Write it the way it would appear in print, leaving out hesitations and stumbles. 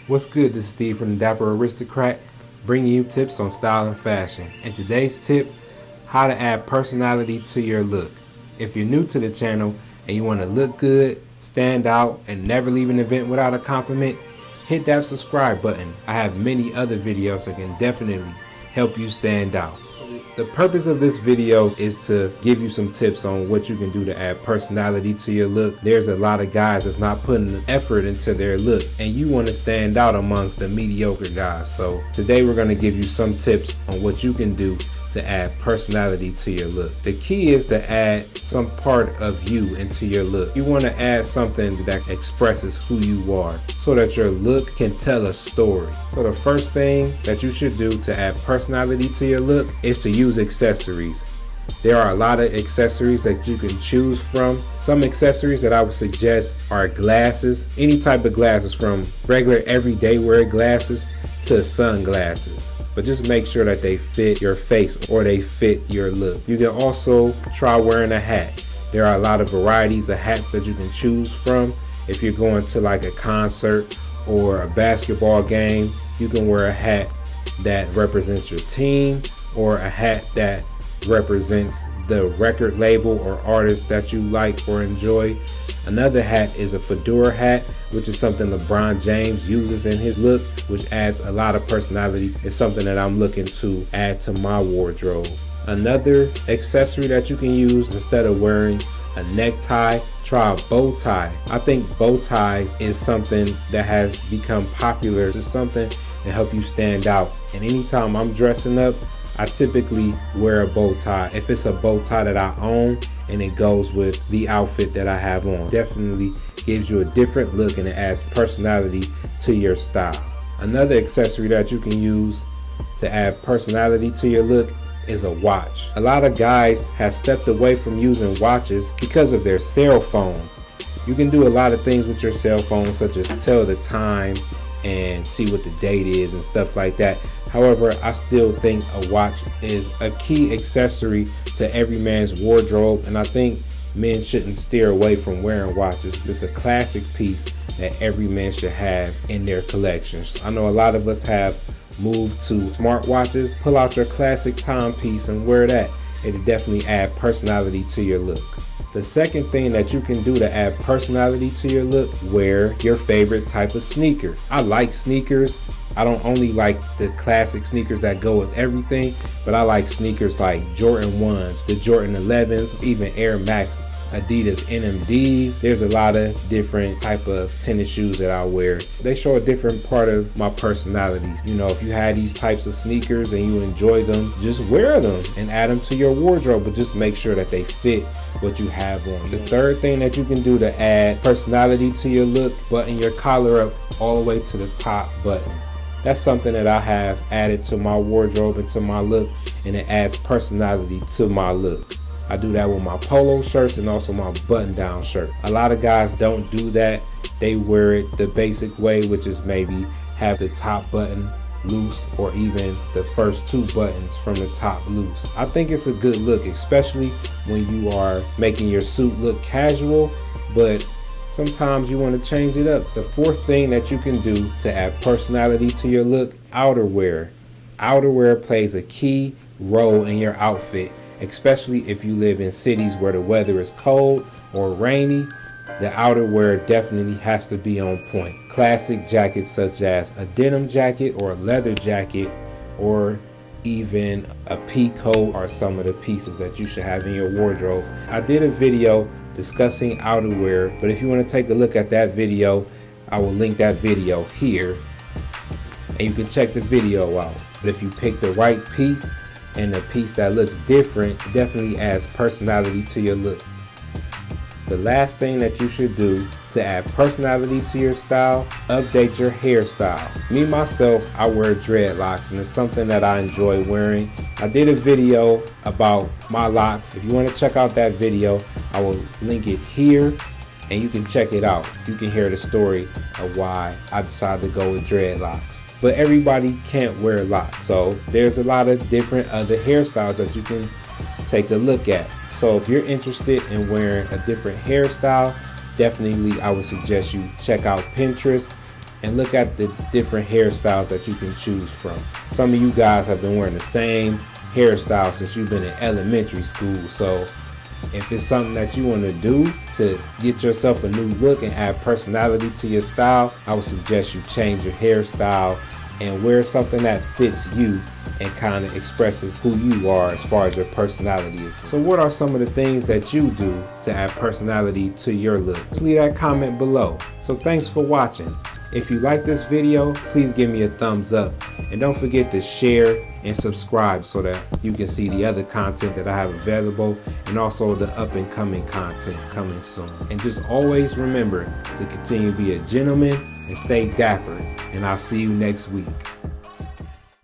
What's good? This is Steve from the Dapper Aristocrat, bringing you tips on style and fashion. And today's tip, how to add personality to your look. If you're new to the channel and you want to look good, stand out, and never leave an event without a compliment, hit that subscribe button. I have many other videos that can definitely help you stand out. The purpose of this video is to give you some tips on what you can do to add personality to your look. There's a lot of guys that's not putting the effort into their look, and you want to stand out amongst the mediocre guys. So today we're going to give you some tips on what you can do to add personality to your look. The key is to add some part of you into your look. You want to add something that expresses who you are so that your look can tell a story. So the first thing that you should do to add personality to your look is to use accessories. There are a lot of accessories that you can choose from. Some accessories that I would suggest are glasses, any type of glasses, from regular everyday wear glasses to sunglasses. But just make sure that they fit your face or they fit your look. You can also try wearing a hat. There are a lot of varieties of hats that you can choose from. If you're going to like a concert or a basketball game, you can wear a hat that represents your team, or a hat that represents the record label or artist that you like or enjoy. Another hat is a fedora hat, which is something LeBron James uses in his look, which adds a lot of personality. It's something that I'm looking to add to my wardrobe. Another accessory that you can use, instead of wearing a necktie, try a bow tie. I think bow ties is something that has become popular. It's something to help you stand out. And anytime I'm dressing up, I typically wear a bow tie. If it's a bow tie that I own and it goes with the outfit that I have on, definitely gives you a different look and it adds personality to your style. Another accessory that you can use to add personality to your look is a watch. A lot of guys have stepped away from using watches because of their cell phones. You can do a lot of things with your cell phone, such as tell the time and see what the date is and stuff like that. However, I still think a watch is a key accessory to every man's wardrobe, and I think men shouldn't steer away from wearing watches. It's a classic piece that every man should have in their collections. I know a lot of us have moved to smartwatches. Pull out your classic timepiece and wear that. It'll definitely add personality to your look. The second thing that you can do to add personality to your look, wear your favorite type of sneaker. I like sneakers. I don't only like the classic sneakers that go with everything, but I like sneakers like Jordan 1s, the Jordan 11s, even Air Maxes, Adidas NMDs. There's a lot of different type of tennis shoes that I wear. They show a different part of my personality. You know, if you have these types of sneakers and you enjoy them, just wear them and add them to your wardrobe, but just make sure that they fit what you have on. The third thing that you can do to add personality to your look, button your collar up all the way to the top button. That's something that I have added to my wardrobe and to my look, and it adds personality to my look. I do that with my polo shirts and also my button down shirt. A lot of guys don't do that. They wear it the basic way, which is maybe have the top button loose or even the first two buttons from the top loose. I think it's a good look, especially when you are making your suit look casual, but sometimes you want to change it up. The fourth thing that you can do to add personality to your look, outerwear. Outerwear plays a key role in your outfit, especially if you live in cities where the weather is cold or rainy. The outerwear definitely has to be on point. Classic jackets such as a denim jacket or a leather jacket or even a pea coat are some of the pieces that you should have in your wardrobe. I did a video discussing outerwear, but if you want to take a look at that video, I will link that video here and you can check the video out. But if you pick the right piece and a piece that looks different, it definitely adds personality to your look. The last thing that you should do to add personality to your style, update your hairstyle. Me myself, I wear dreadlocks, and it's something that I enjoy wearing. I did a video about my locks. If you want to check out that video, I will link it here and you can check it out. You can hear the story of why I decided to go with dreadlocks. But everybody can't wear locks, so there's a lot of different other hairstyles that you can take a look at. So if you're interested in wearing a different hairstyle, definitely I would suggest you check out Pinterest and look at the different hairstyles that you can choose from. Some of you guys have been wearing the same hairstyle since you've been in elementary school, so if it's something that you want to do to get yourself a new look and add personality to your style, I would suggest you change your hairstyle and wear something that fits you and kind of expresses who you are as far as your personality is. So what are some of the things that you do to add personality to your look? Just leave that comment below. So thanks for watching. If you like this video, please give me a thumbs up, and don't forget to share and subscribe so that you can see the other content that I have available, and also the up and coming content coming soon. And just always remember to continue to be a gentleman and stay dapper, and I'll see you next week.